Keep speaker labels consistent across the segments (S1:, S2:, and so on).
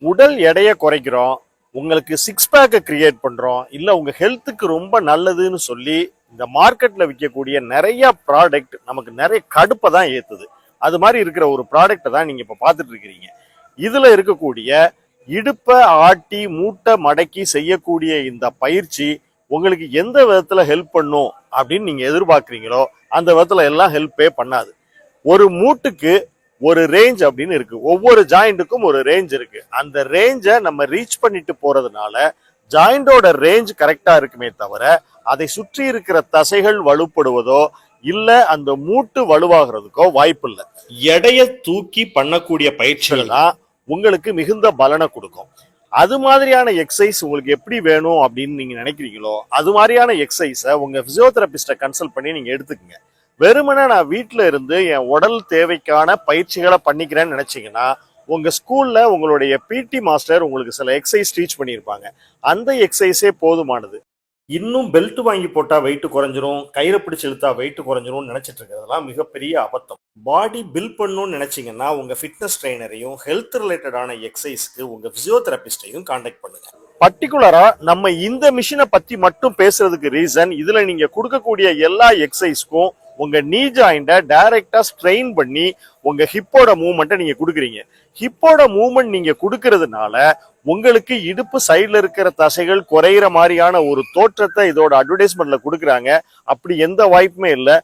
S1: உடல் எடையை குறைக்கிறோம், உங்களுக்கு சிக்ஸ் பேக்கை கிரியேட் பண்றோம், இல்ல உங்க ஹெல்த்துக்கு ரொம்ப நல்லதுன்னு சொல்லி இந்த மார்க்கெட்ல விற்கக்கூடிய நிறைய ப்ராடக்ட் நமக்கு நிறைய கடுப்பை தான் ஏத்துது. அது மாதிரி இருக்கிற ஒரு ப்ராடக்டை தான் நீங்க இப்ப பார்த்துட்டு இருக்கிறீங்க. இதுல இருக்கக்கூடிய இடுப்பை ஆட்டி மூட்டை மடக்கி செய்யக்கூடிய இந்த பயிற்சி உங்களுக்கு எந்த விதத்துல ஹெல்ப் பண்ணும் அப்படின்னு நீங்க எதிர்பார்க்குறீங்களோ அந்த விதத்துல எல்லாம் ஹெல்ப்பே பண்ணாது. ஒரு மூட்டுக்கு ஒரு ரேஞ்ச் அப்படின்னு இருக்கு, ஒவ்வொரு ஜாயிண்ட்டுக்கும் ஒரு ரேஞ்ச் இருக்கு. அந்த ரேஞ்சை நம்ம ரீச் பண்ணிட்டு போறதுனால ஜாயிண்டோட ரேஞ்ச் கரெக்டா இருக்குமே தவிர அதை சுற்றி இருக்கிற தசைகள் வலுப்படுவதோ இல்ல அந்த மூட்டு வலுவாகிறதுக்கோ வாய்ப்பு இல்லை. எடையை தூக்கி பண்ணக்கூடிய பயிற்சிகள் தான் உங்களுக்கு மிகுந்த பலனை கொடுக்கும். அது மாதிரியான எக்ஸசைஸ் உங்களுக்கு எப்படி வேணும் அப்படின்னு நீங்க நினைக்கிறீங்களோ அது மாதிரியான எக்ஸசைஸை உங்க பிசியோதெரபிஸ்ட கன்சல்ட் பண்ணி நீங்க எடுத்துக்கங்க. வெறுமனே நான் வீட்டுல இருந்து என் உடல் தேவைக்கான பயிற்சிகளை பண்ணிக்கிறேன்னு நினைச்சீங்கன்னா உங்க ஸ்கூல்ல உங்களுடைய பிடி மாஸ்டர் உங்களுக்கு சில எக்ஸசைஸ் டீச் பண்ணியிருப்பாங்க. அந்த எக்ஸசைஸே போதுமானது. இன்னும் பெல்ட் வாங்கி போட்டா வெயிட் குறைஞ்சிரும், கயிறை பிடிச்சு இழுத்தா வெயிட் குறைஞ்சிரும் நினைச்சிட்டு இருக்கிறதெல்லாம் மிகப்பெரிய அபத்தம். பாடி பில்ட் பண்ணணும்னு நினைச்சீங்கன்னா உங்க ஃபிட்னஸ் ட்ரெயினரையும் ஹெல்த் ரிலேட்டடான எக்ஸசைஸ்க்கு உங்க பிசியோதெரபிஸ்டையும் கான்டாக்ட் பண்ணுங்க. பர்டிகுலரா நம்ம இந்த மிஷினை பத்தி மட்டும் பேசுறதுக்கு ரீசன், இதுல நீங்க கொடுக்கக்கூடிய எல்லா எக்ஸசைஸ்க்கும் உங்க நீ ஜாயிண்ட டைரக்டா ஸ்ட்ரெயின் பண்ணி உங்க ஹிப்போட மூவ்மெண்ட்டை நீங்க கொடுக்குறீங்க. ஹிப்போட மூவ்மெண்ட் நீங்க கொடுக்கறதுனால உங்களுக்கு இடுப்பு சைட்ல இருக்கிற தசைகள் குறையிற மாதிரியான ஒரு தோற்றத்தை இதோட அட்வர்டைஸ்மெண்ட்ல கொடுக்குறாங்க. அப்படி எந்த வாய்ப்புமே இல்லை.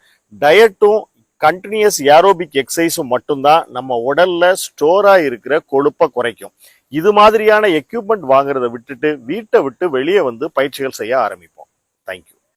S1: டயட்டும் கண்டினியூஸ் ஏரோபிக் எக்ஸசைஸும் மட்டும்தான் நம்ம உடல்ல ஸ்டோரா இருக்கிற கொழுப்பை குறைக்கும். இது மாதிரியான எக்யூப்மெண்ட் வாங்குறத விட்டுட்டு வீட்டை விட்டு வெளியே வந்து பயிற்சிகள் செய்ய ஆரம்பிப்போம். தேங்க்யூ.